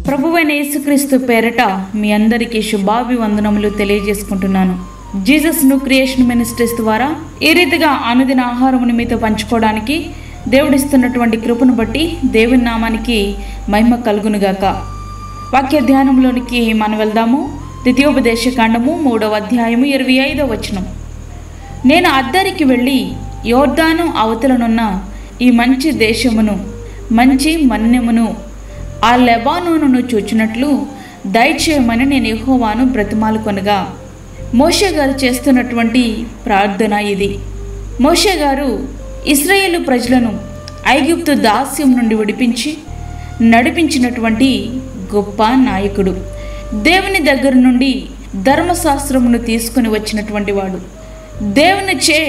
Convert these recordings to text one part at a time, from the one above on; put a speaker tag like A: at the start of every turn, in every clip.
A: ప్రభువైన యేసుక్రీస్తు పేరట మీ అందరికీ శుభాభివందనములు తెలియజేసుకుంటున్నాను. జీసస్ న్యూ క్రియేషన్ మినిస్ట్రీస్ ద్వారా ఈ రీతిగా అనుదిన ఆహారమును మీతో పంచుకోవడానికి దేవుడిస్తున్నటువంటి కృపను బట్టి దేవుని నామానికి మహిమ కలుగునుగాక. వాక్య ధ్యానంలోనికి మనం వెళ్దాము. ద్వితీయోపదేశకాండము 3వ అధ్యాయము 25వ వచనం. నేను అద్దరికి వెళ్ళి యోర్దాను అవతలనున్న ఈ మంచి దేశమును మంచి మన్యమును ఆ లెబానోనును చూచినట్లు దయచేయమని నేను యెహోవాను బ్రతిమాలుకొనగా. మోషే గారు చేస్తున్నటువంటి ప్రార్థన ఇది. మోషే గారు ఇశ్రాయేలు ప్రజలను ఐగుప్తు దాస్యం నుండి విడిపించి నడిపించినటువంటి గొప్ప నాయకుడు. దేవుని దగ్గర నుండి ధర్మశాస్త్రమును తీసుకుని వచ్చినటువంటి వాడు. దేవునిచే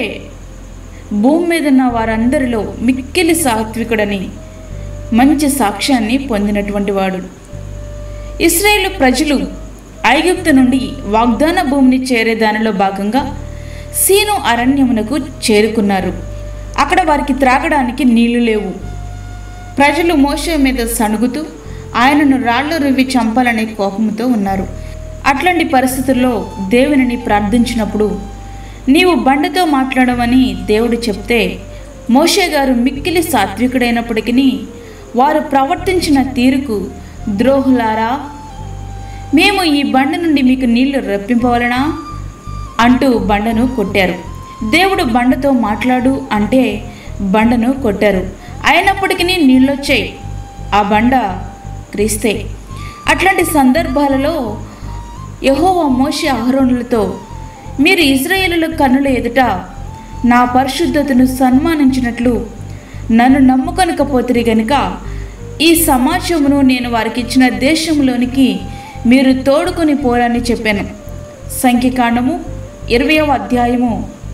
A: భూమి మీద ఉన్న వారందరిలో మిక్కిలి సాత్వికుడని మంచి సాక్ష్యాన్ని పొందినటువంటి వాడు. ఇశ్రాయేలు ప్రజలు ఐగుప్తు నుండి వాగ్దాన భూమిని చేరే దానిలో భాగంగా సీను అరణ్యమునకు చేరుకున్నారు. అక్కడ వారికి త్రాగడానికి నీళ్లు లేవు. ప్రజలు మోషే మీద సణుగుతూ ఆయనను రాళ్ళు రువ్వి చంపాలనే కోపంతో ఉన్నారు. అట్లాంటి పరిస్థితుల్లో దేవునిని ప్రార్థించినప్పుడు నీవు బండతో మాట్లాడమని దేవుడు చెప్తే, మోషే గారు మిక్కిలి సాత్వికుడైనప్పటికీ వారు ప్రవర్తించిన తీరుకు, ద్రోహులారా, మేము ఈ బండ నుండి మీకు నీళ్లు రప్పింపవలనా అంటూ బండను కొట్టారు. దేవుడు బండతో మాట్లాడు అంటే బండను కొట్టారు. అయినప్పటికీ నీళ్ళొచ్చాయి. ఆ బండ క్రీస్తే. అట్లాంటి సందర్భాలలో యెహోవా మోషే అహరోనులతో, మీరు ఇశ్రాయేలుల కన్నుల ఎదుట నా పరిశుద్ధతను సన్మానించినట్లు నన్ను నమ్ముకొనకపోతిరి గనుక ఈ సమాజమును నేను వారికి ఇచ్చిన దేశంలోనికి మీరు తోడుకొని పోరని చెప్పాను. సంఖ్యాకాండము 20వ అధ్యాయము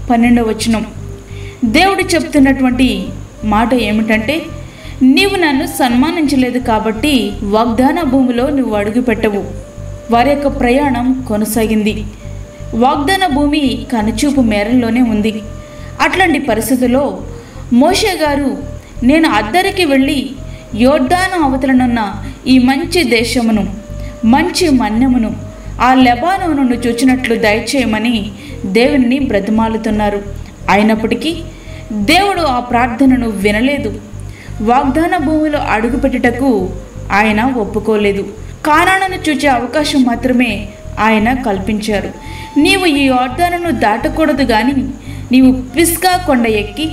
A: 12వ వచనం. దేవుడు చెప్తున్నటువంటి మాట ఏమిటంటే, నీవు నన్ను సన్మానించలేదు కాబట్టి వాగ్దాన భూమిలో నువ్వు అడుగు పెట్టవు. వారి యొక్క ప్రయాణం కొనసాగింది. వాగ్దాన భూమి కనుచూపు మేరల్లోనే ఉంది. అట్లాంటి పరిస్థితుల్లో మోషే గారు, నేను అద్దరికి వెళ్ళి యోర్దాను అవతలనున్న ఈ మంచి దేశమును మంచి మన్యమును ఆ లెబానోనును చూచినట్లు దయచేయమని దేవుని బ్రతిమాలుతున్నారు. అయినప్పటికీ దేవుడు ఆ ప్రార్థనను వినలేదు. వాగ్దాన భూమిలో అడుగుపెట్టుటకు ఆయన ఒప్పుకోలేదు. కానానును చూచే అవకాశం మాత్రమే ఆయన కల్పించారు. నీవు ఈ యోర్దానును దాటకూడదు కానీ నీవు పిస్గా కొండ ఎక్కి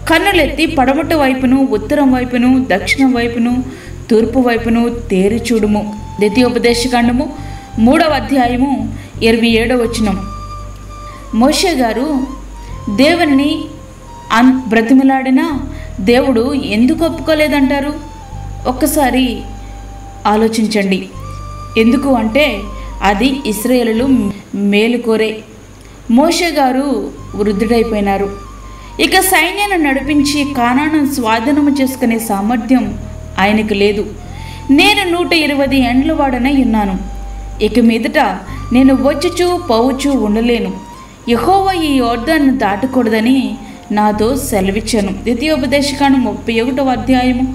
A: కన్నులెత్తి పడమట వైపును, ఉత్తరం వైపును, దక్షిణం వైపును, తూర్పు వైపును తేరి చూడుము. ద్వితీయోపదేశకాండము 3వ అధ్యాయము 27వ వచనం. మోషే గారు దేవుని బ్రతిమలాడినా దేవుడు ఎందుకు ఒప్పుకోలేదంటారు? ఒక్కసారి ఆలోచించండి. ఎందుకు అంటే అది ఇశ్రాయేలులు మేలుకోరే. మోషే గారు వృద్ధుడైపోయినారు. ఇక సైన్యాన్ని నడిపించి కానాను స్వాధీనము చేసుకునే సామర్థ్యం ఆయనకు లేదు. నేను 120 ఏండ్ల వాడనై ఉన్నాను. ఇక మీదట నేను వచ్చుచూ పోవచ్చు ఉండలేను. యెహోవా ఈ యోర్దాను దాటకూడదని నాతో సెలవిచ్చాను. ద్వితీయోపదేశకాండం 31వ అధ్యాయము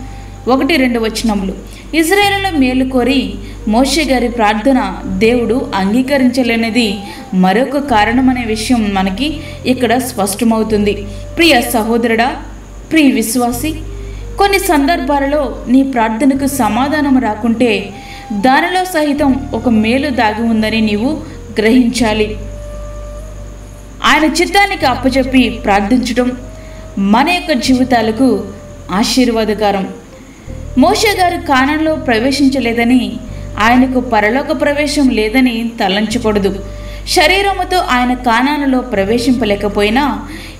A: 1-2 వచనములు. ఇశ్రాయేలులో మేలు కోరి మోషే గారి ప్రార్థన దేవుడు అంగీకరించలేనిది మరొక కారణమనే విషయం మనకి ఇక్కడ స్పష్టమవుతుంది. ప్రియ సహోదరుడా, ప్రియ విశ్వాసి, కొన్ని సందర్భాలలో నీ ప్రార్థనకు సమాధానం రాకుంటే దానిలో సహితం ఒక మేలు దాగి ఉందని నీవు గ్రహించాలి. ఆయన చిత్తానికి అప్పచెప్పి ప్రార్థించడం మన యొక్క జీవితాలకు ఆశీర్వాదకరం. మోషే గారు కానానులో ప్రవేశించలేదని ఆయనకు పరలోక ప్రవేశం లేదని తలంచకూడదు. శరీరముతో ఆయన కానానులో ప్రవేశింపలేకపోయినా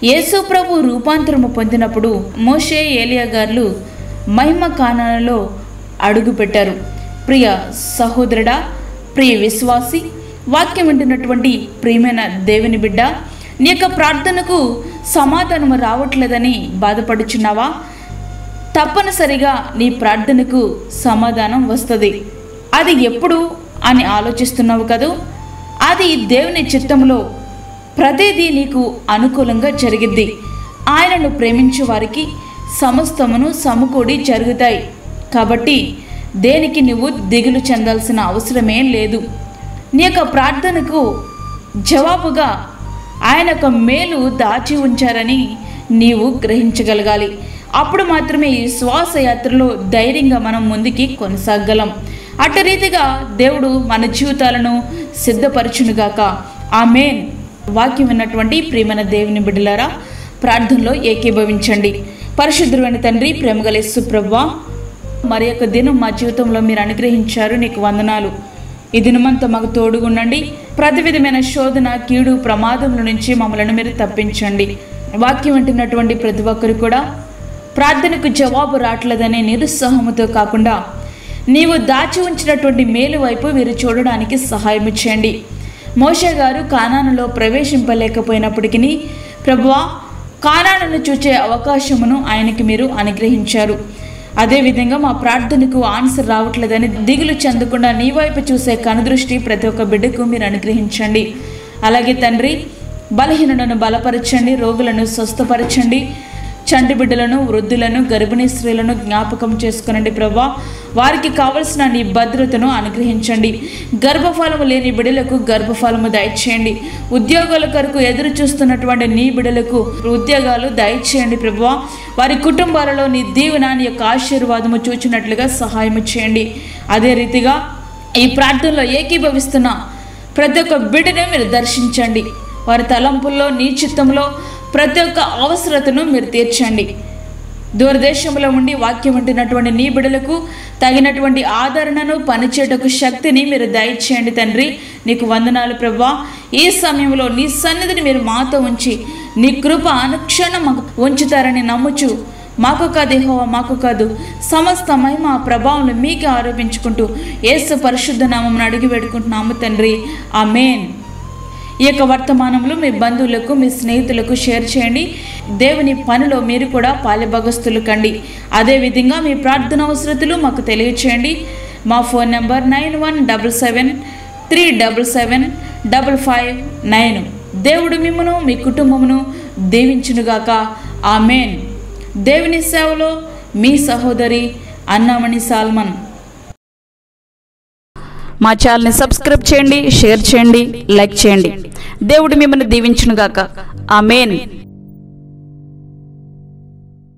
A: యేసు ప్రభు రూపాంతరము పొందినప్పుడు మోషే, ఏలియా గారు మహిమ కానానులో అడుగుపెట్టారు. ప్రియ సహోదరుడా, ప్రియ విశ్వాసి, వాక్యం వింటున్నటువంటి ప్రియమైన దేవుని బిడ్డ, నీ యొక్క ప్రార్థనకు సమాధానం రావట్లేదని బాధపడుచున్నావా? తప్పనిసరిగా నీ ప్రార్థనకు సమాధానం వస్తుంది. అది ఎప్పుడు అని ఆలోచిస్తున్నావు కదూ? అది దేవుని చిత్తంలో ప్రతిదీ నీకు అనుకూలంగా జరిగిద్ది. ఆయనను ప్రేమించే వారికి సమస్తమును సమకూడి జరుగుతాయి. కాబట్టి దేనికి నువ్వు దిగులు చెందాల్సిన అవసరమే లేదు. నీ యొక్క ప్రార్థనకు జవాబుగా ఆయన యొక్క మేలు దాచి ఉంచారని నీవు గ్రహించగలగాలి. అప్పుడు మాత్రమే ఈ శ్వాస యాత్రలో ధైర్యంగా మనం ముందుకి కొనసాగలం. అట్టి రీతిగా దేవుడు మన జీవితాలను సిద్ధపరచునుగాక. ఆమేన్. వాక్యం విన్నటువంటి ప్రియమైన దేవుని బిడ్డలారా, ప్రార్థనలో ఏకీభవించండి. పరిశుద్ధుడైన తండ్రి, ప్రేమగల యేసు ప్రభువా, మరి యొక్క దినం మా జీవితంలో మీరు అనుగ్రహించారు, నీకు వందనాలు. ఈ దినమంతా మాకు తోడుగుండండి. ప్రతి విధమైన శోధన, కీడు, ప్రమాదముల నుంచి మమ్మల్ని మీరు తప్పించండి. వాక్యం వింటున్నటువంటి ప్రతి ఒక్కరు కూడా ప్రార్థనకు జవాబు రావట్లేదనే నిరుత్సాహంతో కాకుండా నీవు దాచి ఉంచినటువంటి మేలు వైపు వీరు చూడడానికి సహాయం చేయండి. మోషే గారు కానానులో ప్రవేశింపలేకపోయినప్పటికీ ప్రభువా, కానానును చూచే అవకాశమును ఆయనకి మీరు అనుగ్రహించారు. అదేవిధంగా మా ప్రార్థనకు ఆన్సర్ రావట్లేదని దిగులు చెందకుండా నీ వైపు చూసే కనుదృష్టి ప్రతి ఒక్క బిడ్డకు మీరు అనుగ్రహించండి. అలాగే తండ్రి, బలహీనులను బలపరచండి, రోగులను స్వస్థపరచండి, చంటి బిడ్డలను, వృద్ధులను, గర్భిణీ స్త్రీలను జ్ఞాపకం చేసుకునండి ప్రభువా. వారికి కావలసిన నీ భద్రతను అనుగ్రహించండి. గర్భఫలము లేని బిడ్డలకు గర్భఫలము దయచేయండి. ఉద్యోగాల కొరకు ఎదురు చూస్తున్నటువంటి నీ బిడ్డలకు ఉద్యోగాలు దయచేయండి ప్రభువా. వారి కుటుంబాలలో నీ దీవెన, నీ యొక్క ఆశీర్వాదము చూచినట్లుగా సహాయము చేయండి. అదే రీతిగా ఈ ప్రార్థనలో ఏకీభవిస్తున్న ప్రతి ఒక్క బిడ్డను మీరు దర్శించండి. వారి తలంపుల్లో, నీ చిత్తంలో ప్రతి ఒక్క అవసరతను మీరు తీర్చండి. దూరదేశంలో ఉండి వాక్యం వింటున్నటువంటి నీ బిడ్డలకు తగినటువంటి ఆదరణను, పనిచేయటకు శక్తిని మీరు దయచేయండి తండ్రి. నీకు వందనాలు ప్రభువా. ఈ సమయంలో నీ సన్నిధిని మీరు మాతో ఉంచి నీ కృప అనుక్షణం మాకు ఉంచుతారని నమ్ముచు, మాకు కాదు యెహోవా, మాకు కాదు, సమస్త మహిమ ప్రభావం మీకే ఆరోపించుకుంటూ యేసు పరిశుద్ధ నామమున అడిగి వేడుకుంటున్నాము తండ్రి. ఆమేన్. ఈ యొక్క వర్తమానంలో మీ బంధువులకు, మీ స్నేహితులకు షేర్ చేయండి. దేవుని పనిలో మీరు కూడా పాలుభాగస్తులు కండి. అదేవిధంగా మీ ప్రార్థన అవసరతలు మాకు తెలియచేయండి. మా ఫోన్ నెంబర్ 9177377559. దేవుడు మిమ్మును, మీ కుటుంబమును దీవించునుగాక. ఆమేన్. దేవుని సేవలో మీ సహోదరి అన్నామణి సాల్మన్. మా ఛానల్ని సబ్స్క్రైబ్ చేయండి, షేర్ చేయండి, లైక్ చేయండి. దేవుడు మిమ్మల్ని దీవించునుగాక. ఆమేన్.